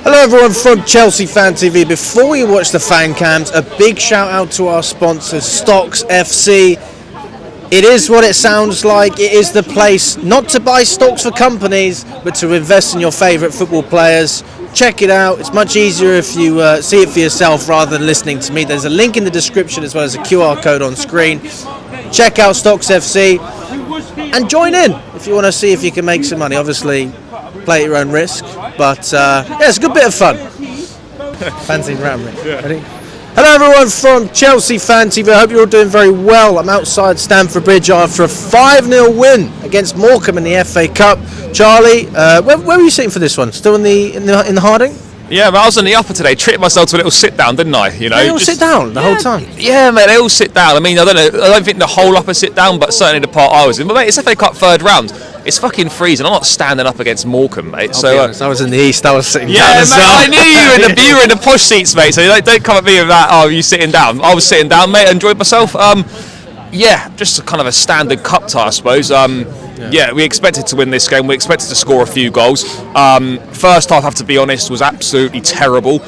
Hello everyone from Chelsea Fan TV. Before we watch the fan cams, a big shout out to our sponsors, Stocks FC. It is what it sounds like. It is the place not to buy stocks for companies, but to invest in your favourite football players. Check it out. It's much easier if you see it for yourself rather than listening to me. There's a link in the description as well as a QR code on screen. Check out Stocks FC and join in if you want to see if you can make some money. Obviously, play at your own risk, but yeah, it's a good bit of fun. Fancy round me. Ready? Hello everyone from Chelsea Fan TV. I hope you're all doing very well. I'm outside Stamford Bridge after a 5-0 win against Morcambe in the FA Cup. Charlie, where were you sitting for this one? Still in the Harding? Yeah, but I was on the upper today. Tricked myself to a little sit down, didn't I? You know, they all sit down the whole time. Yeah, mate, they all sit down. I mean, I don't think the whole upper sit down, but certainly the part I was in. But mate, it's FA Cup third round. It's fucking freezing. I'm not standing up against Morecambe, mate. I'll be honest, I was in the east. I was sitting down. Yeah, as mate, well. I knew you were in the posh seats, mate. So don't come at me with that. Oh, you sitting down? I was sitting down, mate. I enjoyed myself. Yeah, just a kind of a standard cup tie, I suppose. Yeah, we expected to win this game. We expected to score a few goals. First half, I have to be honest, was absolutely terrible.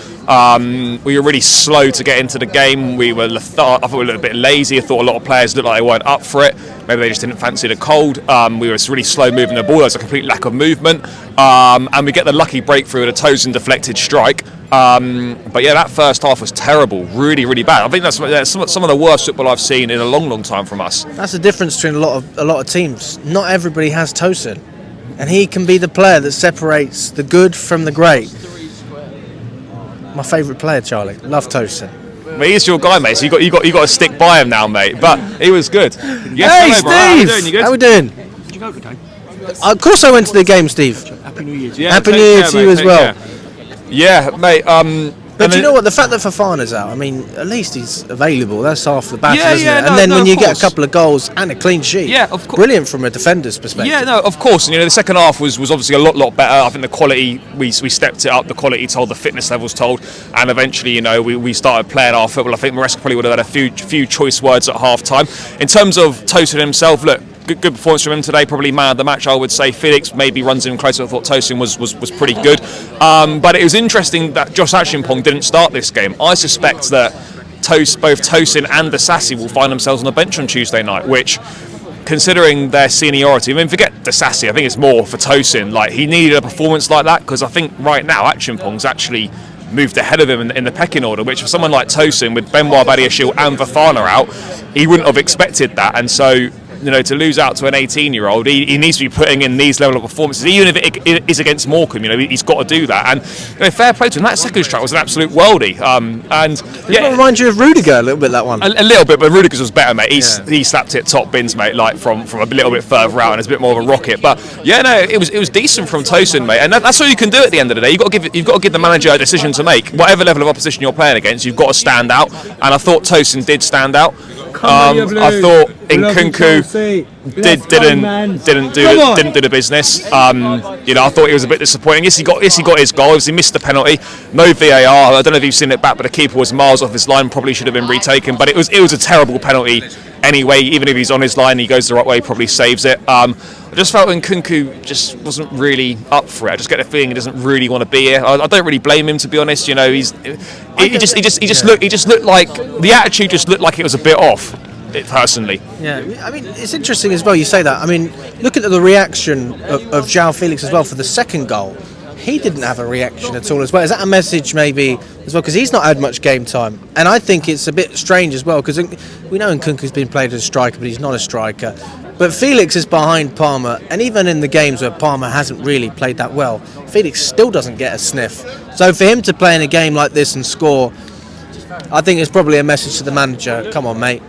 We were really slow to get into the game. We were I thought we were a little bit lazy. I thought a lot of players looked like they weren't up for it. Maybe they just didn't fancy the cold. We were really slow moving the ball. There was a complete lack of movement. And we get the lucky breakthrough with a Tosin deflected strike. But yeah, that first half was terrible. Really, really bad. I think that's some of the worst football I've seen in a long, long time from us. That's the difference between a lot of teams. Not everybody has Tosin, and he can be the player that separates the good from the great. My favourite player, Charlie. Love Tosin. Well, he's your guy, mate. So you got to stick by him now, mate. But he was good. Yes, hey, Steve. How we doing? Did you go to the game? Of course, I went to the game, Steve. Happy New Year. Yeah, Happy New Year to you as well. Yeah, mate. But do you know what? The fact that Fofana's out, I mean, at least he's available. That's half the battle, isn't it? No, and then when you of get course. a couple of goals and a clean sheet, Yeah, of course. Brilliant from a defender's perspective. Yeah, no, of course. And, you know, the second half was obviously a lot better. I think the quality, we stepped it up. The quality told, the fitness levels told, and eventually, you know, we started playing our football. I think Maresca probably would have had a few choice words at half time. In terms of Tosin himself, look. Good performance from him today. Probably man of the match, I would say. Felix maybe runs him closer. I thought Tosin was pretty good. But it was interesting that Josh Achimpong didn't start this game. I suspect that both Tosin and Disasi will find themselves on the bench on Tuesday night, which, considering their seniority, I mean, forget Disasi, I think it's more for Tosin. Like, he needed a performance like that, because I think right now Achimpong's actually moved ahead of him in the pecking order, which for someone like Tosin, with Benoit Badiashile and Fofana out, he wouldn't have expected that. And so, you know, to lose out to an 18-year-old, he needs to be putting in these level of performances, even if it is against Morecambe. You know, he's got to do that. And you know, fair play to him. That second strike was an absolute worldie. And It reminds you of Rudiger a little bit, that one. A little bit, but Rudiger's was better, mate. He slapped it top bins, mate, like from a little bit further out, and it's a bit more of a rocket. But yeah, no, it was decent from Tosin, mate. And that's all you can do at the end of the day. You've got to give the manager a decision to make. Whatever level of opposition you're playing against, you've got to stand out. And I thought Tosin did stand out. I thought Nkunku didn't do the business. You know, I thought he was a bit disappointing. Yes, he got his goal. He missed the penalty. No VAR. I don't know if you've seen it back, but the keeper was miles off his line. Probably should have been retaken. But it was a terrible penalty anyway. Even if he's on his line, he goes the right way. He probably saves it. I just felt Nkunku just wasn't really up for it. I just get the feeling he doesn't really want to be here. I don't really blame him, to be honest. You know, he just looked like the attitude just looked like it was a bit off. Personally, yeah, I mean, it's interesting as well. You say that. I mean, look at the reaction of João Felix as well for the second goal. He didn't have a reaction at all as well. Is that a message maybe as well? Because he's not had much game time, and I think it's a bit strange as well. Because we know Nkunku's been played as a striker, but he's not a striker. But Felix is behind Palmer, and even in the games where Palmer hasn't really played that well, Felix still doesn't get a sniff. So for him to play in a game like this and score, I think it's probably a message to the manager. Come on, mate.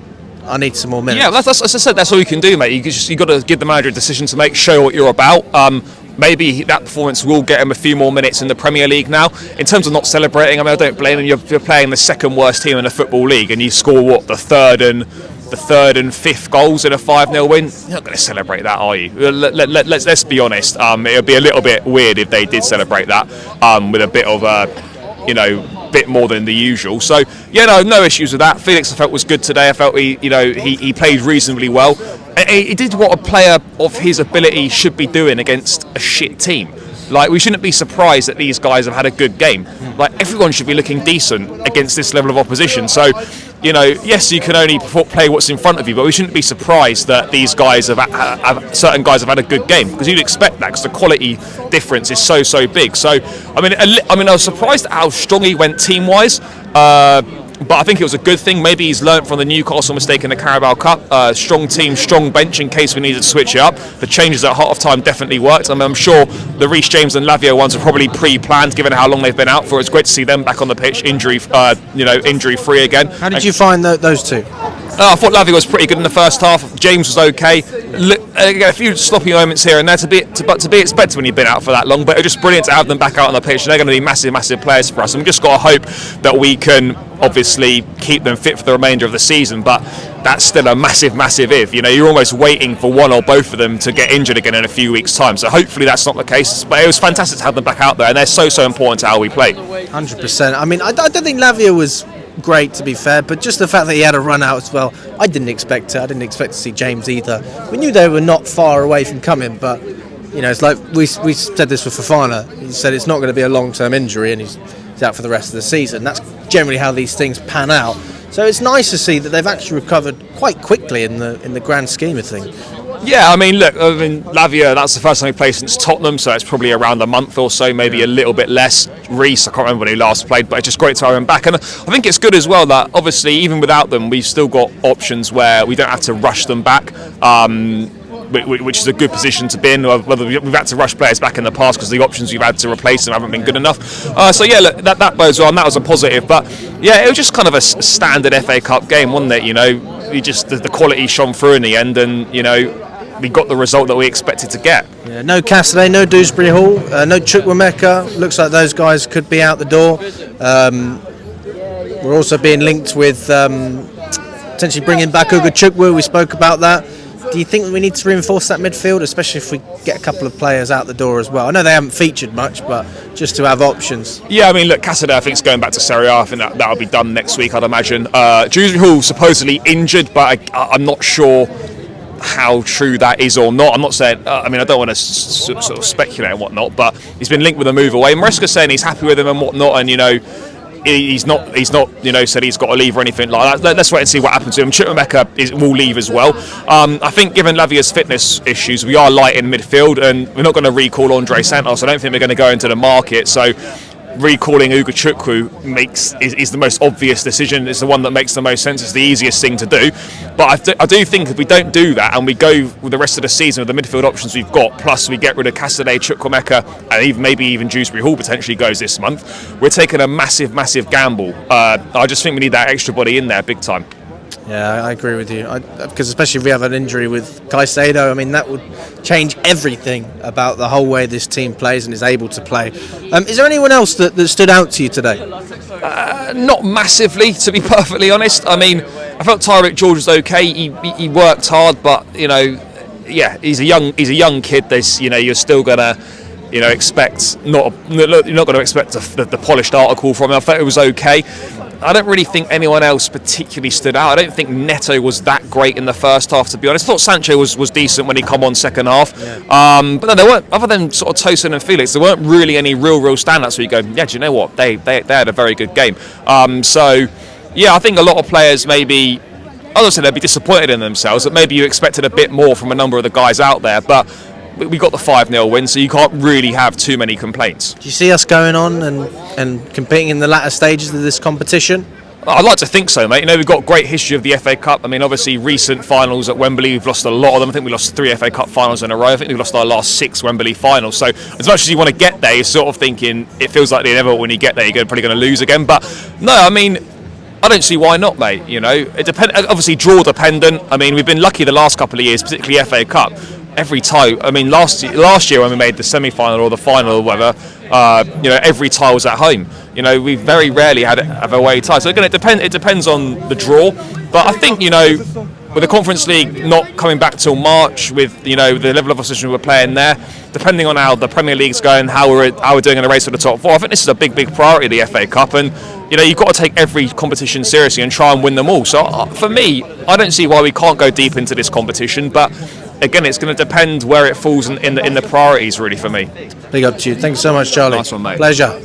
I need some more minutes. Yeah, that's as I said, that's all you can do, mate. You got to give the manager a decision to make, show what you're about. Maybe that performance will get him a few more minutes in the Premier League now. In terms of not celebrating, I mean, I don't blame him. You're playing the second worst team in the Football League, and you score the third and fifth goals in a 5-0 win. You're not going to celebrate that, are you? Let's be honest. It would be a little bit weird if they did celebrate that with a bit of bit more than the usual. So yeah, no issues with that. Felix, I felt, was good today. I felt he played reasonably well. He did what a player of his ability should be doing against a shit team. Like, we shouldn't be surprised that these guys have had a good game. Like, everyone should be looking decent against this level of opposition. So, you know, yes, you can only play what's in front of you, but we shouldn't be surprised that these guys certain guys have had a good game, because you'd expect that, because the quality difference is so big. So, I mean, I was surprised at how strong he went team-wise. But I think it was a good thing. Maybe he's learnt from the Newcastle mistake in the Carabao Cup. Strong team, strong bench in case we needed to switch it up. The changes at half-time definitely worked. I mean, I'm sure the Reece James and Lavia ones are probably pre-planned, given how long they've been out for. It's great to see them back on the pitch, injury-free again. How did you find those two? I thought Lavia was pretty good in the first half. James was okay. A few sloppy moments here and there to be expected when you've been out for that long. But it's just brilliant to have them back out on the pitch. They're going to be massive players for us. And we've just got to hope that we can obviously keep them fit for the remainder of the season. But that's still a massive if. You know, you're almost waiting for one or both of them to get injured again in a few weeks' time. So hopefully that's not the case. But it was fantastic to have them back out there, and they're so important to how we play. 100%. I mean, I don't think Lavia was great, to be fair, but just the fact that he had a run out as well, I didn't expect it. I didn't expect to see James either. We knew they were not far away from coming, but you know, it's like we said this with Fofana. He said it's not going to be a long-term injury, and he's out for the rest of the season. That's generally how these things pan out. So it's nice to see that they've actually recovered quite quickly in the grand scheme of things. Yeah, I mean, look, Lavia, that's the first time he played since Tottenham, so it's probably around a month or so, maybe a little bit less. Reece, I can't remember when he last played, but it's just great to have him back. And I think it's good as well that, obviously, even without them, we've still got options where we don't have to rush them back. Which is a good position to be in. Whether we've had to rush players back in the past because the options we've had to replace them haven't been good enough. So yeah, look, that bodes well, and that was a positive. But yeah, it was just kind of a standard FA Cup game, wasn't it? You know, the quality shone through in the end, and you know, we got the result that we expected to get. Yeah, no Cassidy, no Dewsbury Hall, no Chukwuemeka. Looks like those guys could be out the door. We're also being linked with potentially bringing back Ugo Chukwu. We spoke about that. Do you think we need to reinforce that midfield, especially if we get a couple of players out the door as well? I know they haven't featured much, but just to have options. Yeah, I mean, look, Cassidy, I think, is going back to Serie A. I think that'll be done next week, I'd imagine. Dewsbury Hall supposedly injured, but I'm not sure how true that is or not. I'm not saying, I mean, I don't want to sort of speculate and whatnot, but he's been linked with a move away. Maresca's saying he's happy with him and whatnot, and, you know, he's not, you know, said he's got to leave or anything like that. Let's wait and see what happens to him. Chukwuemeka will leave as well. I think, given Lavia's fitness issues, we are light in midfield, and we're not going to recall Andre Santos. I don't think we're going to go into the market. So recalling Ugo Chukwu is the most obvious decision. It's the one that makes the most sense. It's the easiest thing to do. But I do think if we don't do that and we go with the rest of the season with the midfield options we've got, plus we get rid of Cassidy, Chukwuemeka, and maybe even Dewsbury Hall potentially goes this month, we're taking a massive gamble. I just think we need that extra body in there big time. Yeah, I agree with you. Because especially if we have an injury with Caicedo, I mean, that would change everything about the whole way this team plays and is able to play. Is there anyone else that stood out to you today? Not massively, to be perfectly honest. I mean, I felt Tyreek George was okay. He worked hard, but you know, yeah, he's a young kid. There's, you know, you're still gonna, you know, expect you're not going to expect the polished article from him. I thought it was okay. I don't really think anyone else particularly stood out. I don't think Neto was that great in the first half, to be honest. I thought Sancho was decent when he come on second half. Yeah. But no, there weren't, other than sort of Tosin and Felix, there weren't really any real standouts where you go, yeah, do you know what? They had a very good game. So, yeah, I think a lot of players maybe, I don't say they'd be disappointed in themselves, but maybe you expected a bit more from a number of the guys out there. But we got the 5-0 win, so you can't really have too many complaints. Do you see us going on and competing in the latter stages of this competition? I'd like to think so, mate. You know, we've got a great history of the FA Cup. I mean, obviously, recent finals at Wembley, we've lost a lot of them. I think we lost 3 FA Cup finals in a row. I think we lost our last 6 Wembley finals. So, as much as you want to get there, you're sort of thinking, it feels like when you get there, you're probably going to lose again. But, no, I mean, I don't see why not, mate. You know, it depends. Obviously, draw dependent. I mean, we've been lucky the last couple of years, particularly FA Cup. Every tie, I mean, last year when we made the semi-final or the final or whatever, you know, every tie was at home. You know, we very rarely have away ties. So again, it depends on the draw. But I think, you know, with the Conference League not coming back till March, with, you know, the level of opposition we're playing there, depending on how the Premier League's going, how we're doing in the race for the top 4, I think this is a big priority, the FA Cup, and you know, you've got to take every competition seriously and try and win them all. So for me, I don't see why we can't go deep into this competition, but again, it's going to depend where it falls in the priorities, really, for me. Big up to you. Thanks so much, Charlie. Nice one, mate. Pleasure.